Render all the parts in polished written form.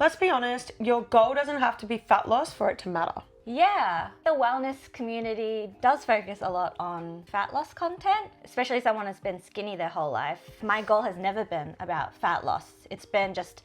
Let's be honest, your goal doesn't have to be fat loss for it to matter. Yeah, the wellness community does focus a lot on fat loss content, especially someone who's been skinny their whole life. My goal has never been about fat loss. It's been just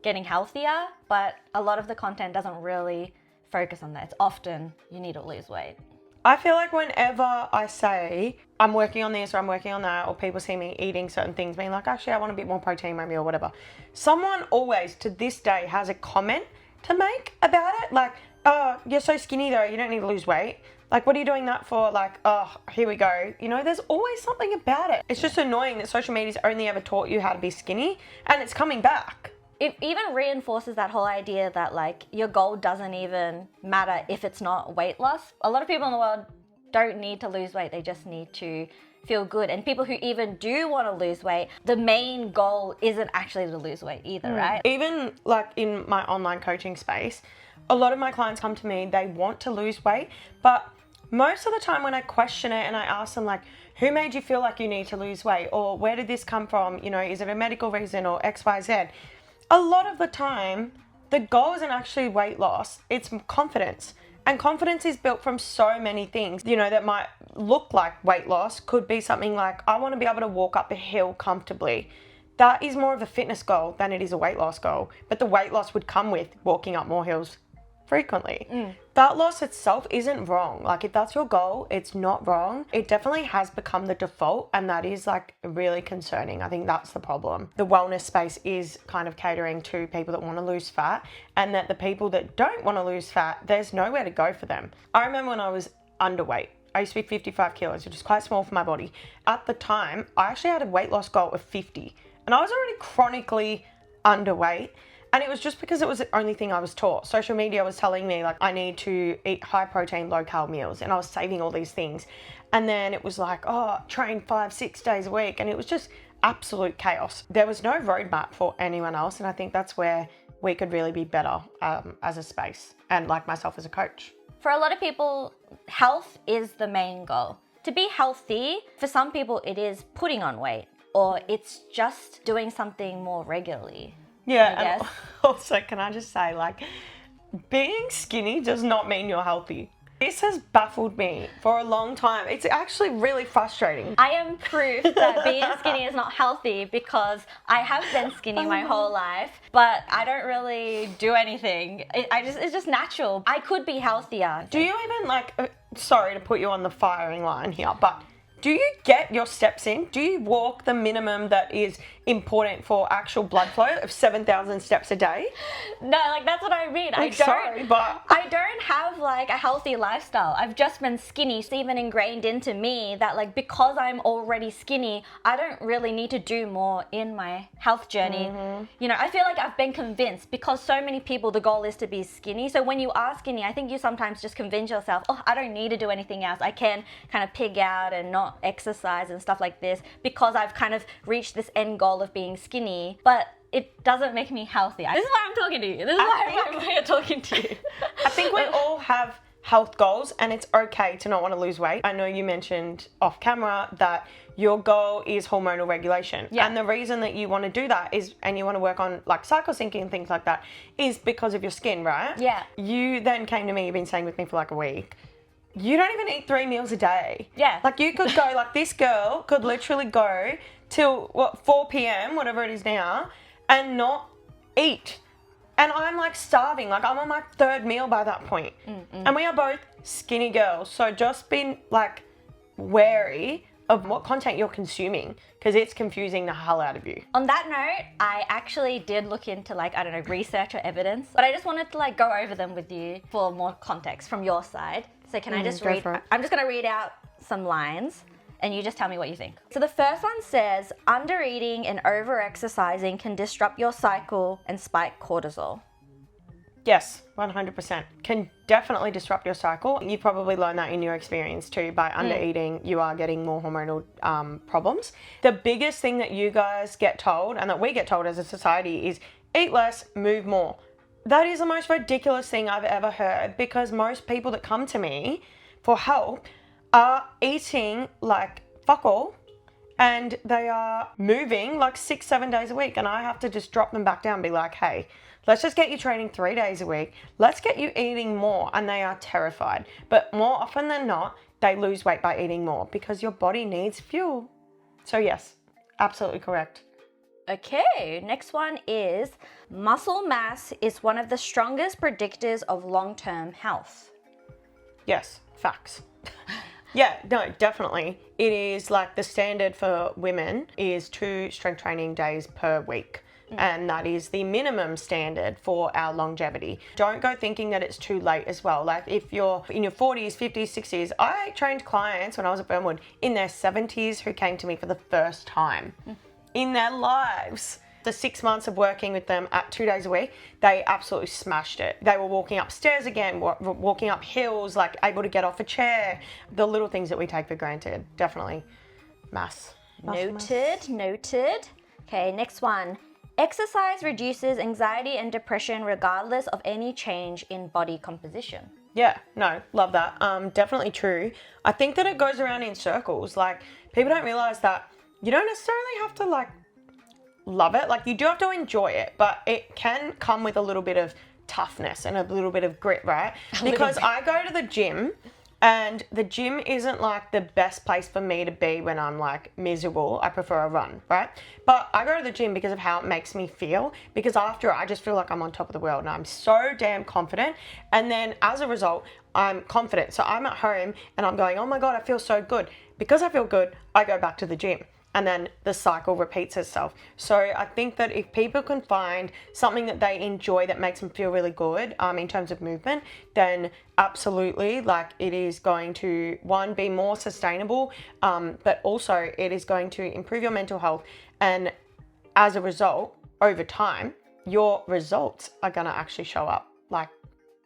getting healthier, but a lot of the content doesn't really focus on that. It's often you need to lose weight. I feel like whenever I say I'm working on this or I'm working on that, or people see me eating certain things, being like, actually, I want a bit more protein in my meal or whatever, someone always to this day has a comment to make about it. Like, oh, you're so skinny though, you don't need to lose weight. Like, what are you doing that for? Like, oh, here we go. You know, there's always something about it. It's just annoying that social media's only ever taught you how to be skinny, and it's coming back. It even reinforces that whole idea that like your goal doesn't even matter if it's not weight loss. A lot of people in the world don't need to lose weight, they just need to feel good. And people who even do want to lose weight, the main goal isn't actually to lose weight either, right? Even like in my online coaching space, a lot of my clients come to me, they want to lose weight, but most of the time when I question it and I ask them like, who made you feel like you need to lose weight? Or where did this come from? You know, is it a medical reason or X, Y, Z? A lot of the time, the goal isn't actually weight loss, it's confidence. And confidence is built from so many things, you know, that might look like weight loss. Could be something like, I want to be able to walk up a hill comfortably. That is more of a fitness goal than it is a weight loss goal. But the weight loss would come with walking up more hills frequently. Fat loss itself isn't wrong. Like, if that's your goal, it's not wrong. It definitely has become the default, and that is like really concerning. I think that's the problem. The wellness space is kind of catering to people that want to lose fat, and that the people that don't want to lose fat, there's nowhere to go for them. I remember when I was underweight. I used to be 55 kilos, which is quite small for my body. At the time, I actually had a weight loss goal of 50, and I was already chronically underweight. And it was just because it was the only thing I was taught. Social media was telling me like I need to eat high protein, low carb meals, and I was saving all these things. And then it was like, oh, train 5-6 days a week, and it was just absolute chaos. There was no roadmap for anyone else, and I think that's where we could really be better as a space, and like myself as a coach. For a lot of people, health is the main goal. To be healthy, for some people it is putting on weight, or it's just doing something more regularly. Yeah, and also, can I just say, like, being skinny does not mean you're healthy. This has baffled me for a long time. It's actually really frustrating. I am proof that being skinny is not healthy because I have been skinny my whole life, but I don't really do anything. It's just natural. I could be healthier. Do you even, like, sorry to put you on the firing line here, but do you get your steps in? Do you walk the minimum that is important for actual blood flow of 7,000 steps a day? No, like that's what I mean. I don't have like a healthy lifestyle. I've just been skinny. It's even ingrained into me that like because I'm already skinny, I don't really need to do more in my health journey. You know, I feel like I've been convinced because so many people, the goal is to be skinny. So when you are skinny, I think you sometimes just convince yourself, oh, I don't need to do anything else. I can kind of pig out and not exercise and stuff like this because I've kind of reached this end goal of being skinny, but it doesn't make me healthy. This is why I'm talking to you. This is why I'm here talking to you. I think we all have health goals, and it's okay to not want to lose weight. I know you mentioned off camera that your goal is hormonal regulation. Yeah. And the reason that you want to do that is, and you want to work on like cycle syncing and things like that, is because of your skin, right? Yeah. You then came to me, you've been staying with me for like a week. You don't even eat 3 meals a day. Yeah. Like you could go, like this girl could literally go till 4 p.m., whatever it is now, and not eat. And I'm like starving. Like I'm on my 3rd meal by that point. And we are both skinny girls. So just be like wary of what content you're consuming, because it's confusing the hell out of you. On that note, I actually did look into like, I don't know, research or evidence, but I just wanted to like go over them with you for more context from your side. So can I just read? I'm just going to read out some lines and you just tell me what you think. So the first one says, undereating and over-exercising can disrupt your cycle and spike cortisol. Yes, 100%. Can definitely disrupt your cycle. You probably learned that in your experience too. By undereating, you are getting more hormonal problems. The biggest thing that you guys get told, and that we get told as a society, is eat less, move more. That is the most ridiculous thing I've ever heard, because most people that come to me for help are eating like fuck all, and they are moving like 6-7 days a week, and I have to just drop them back down and be like, hey, let's just get you training 3 days a week. Let's get you eating more. And they are terrified. But more often than not, they lose weight by eating more because your body needs fuel. So yes, absolutely correct. Okay, next one is muscle mass is one of the strongest predictors of long-term health. Yes, facts. Yeah, no, definitely. It is like the standard for women is 2 strength training days per week. And that is the minimum standard for our longevity. Don't go thinking that it's too late as well. Like if you're in your 40s, 50s, 60s, I trained clients when I was at Burnwood in their 70s who came to me for the first time in their lives. The 6 months of working with them at 2 days a week, they absolutely smashed it. They were walking upstairs again, walking up hills, like able to get off a chair. The little things that we take for granted, definitely. Mass. Noted. Okay, next one. Exercise reduces anxiety and depression regardless of any change in body composition. Yeah, no, love that. Definitely true. I think that it goes around in circles. Like, people don't realize that you don't necessarily have to, like, love it. Like, you do have to enjoy it, but it can come with a little bit of toughness and a little bit of grit, right? Because I go to the gym, and the gym isn't like the best place for me to be when I'm like miserable. I prefer a run, right? But I go to the gym because of how it makes me feel, because after I just feel like I'm on top of the world and I'm so damn confident. And then as a result, I'm confident. So I'm at home and I'm going, oh my God, I feel so good. Because I feel good, I go back to the gym. And then the cycle repeats itself. So I think that if people can find something that they enjoy that makes them feel really good in terms of movement, then absolutely, like, it is going to, one, be more sustainable, but also it is going to improve your mental health. And as a result, over time, your results are going to actually show up, like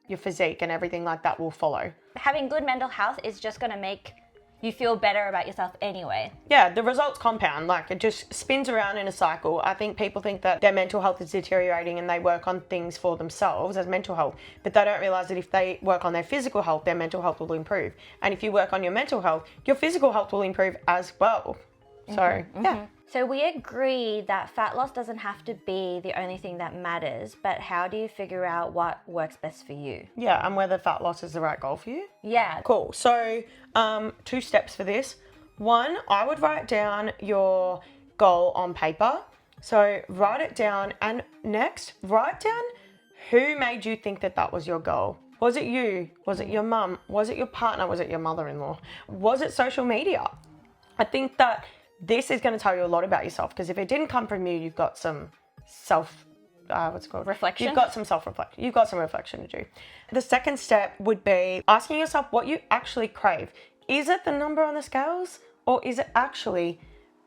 your physique and everything like that will follow. Having good mental health is just going to make you feel better about yourself anyway. Yeah, the results compound. Like, it just spins around in a cycle. I think people think that their mental health is deteriorating and they work on things for themselves as mental health, but they don't realize that if they work on their physical health, their mental health will improve. And if you work on your mental health, your physical health will improve as well. So, yeah. So we agree that fat loss doesn't have to be the only thing that matters, but how do you figure out what works best for you? Yeah, and whether fat loss is the right goal for you. Yeah. Cool. So 2 steps for this. 1, I would write down your goal on paper. So write it down, and next, write down who made you think that that was your goal. Was it you? Was it your mum? Was it your partner? Was it your mother-in-law? Was it social media? I think that this is going to tell you a lot about yourself, because if it didn't come from you, you've got some reflection. You've got some self-reflection. You've got some reflection to do. The second step would be asking yourself what you actually crave. Is it the number on the scales, or is it actually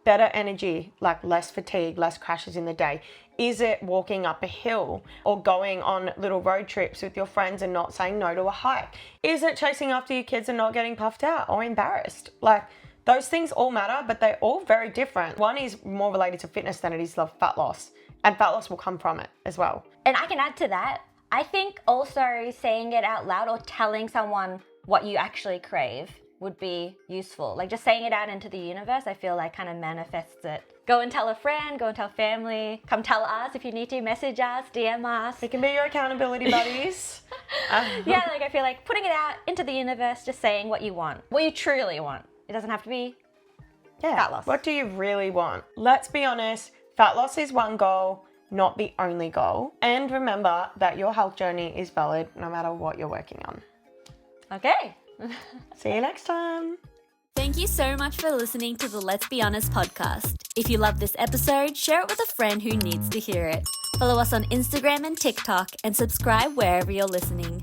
better energy, like less fatigue, less crashes in the day? Is it walking up a hill or going on little road trips with your friends and not saying no to a hike? Is it chasing after your kids and not getting puffed out or embarrassed? Like, those things all matter, but they're all very different. One is more related to fitness than it is fat loss, and fat loss will come from it as well. And I can add to that. I think also saying it out loud or telling someone what you actually crave would be useful. Like, just saying it out into the universe, I feel like kind of manifests it. Go and tell a friend, go and tell family, come tell us if you need to, message us, DM us. We can be your accountability buddies. Yeah, like, I feel like putting it out into the universe, just saying what you want, what you truly want. It doesn't have to be fat loss. What do you really want? Let's be honest, fat loss is one goal, not the only goal. And remember that your health journey is valid no matter what you're working on. Okay. See you next time. Thank you so much for listening to the Let's Be Honest podcast. If you love this episode, share it with a friend who needs to hear it. Follow us on Instagram and TikTok, and subscribe wherever you're listening.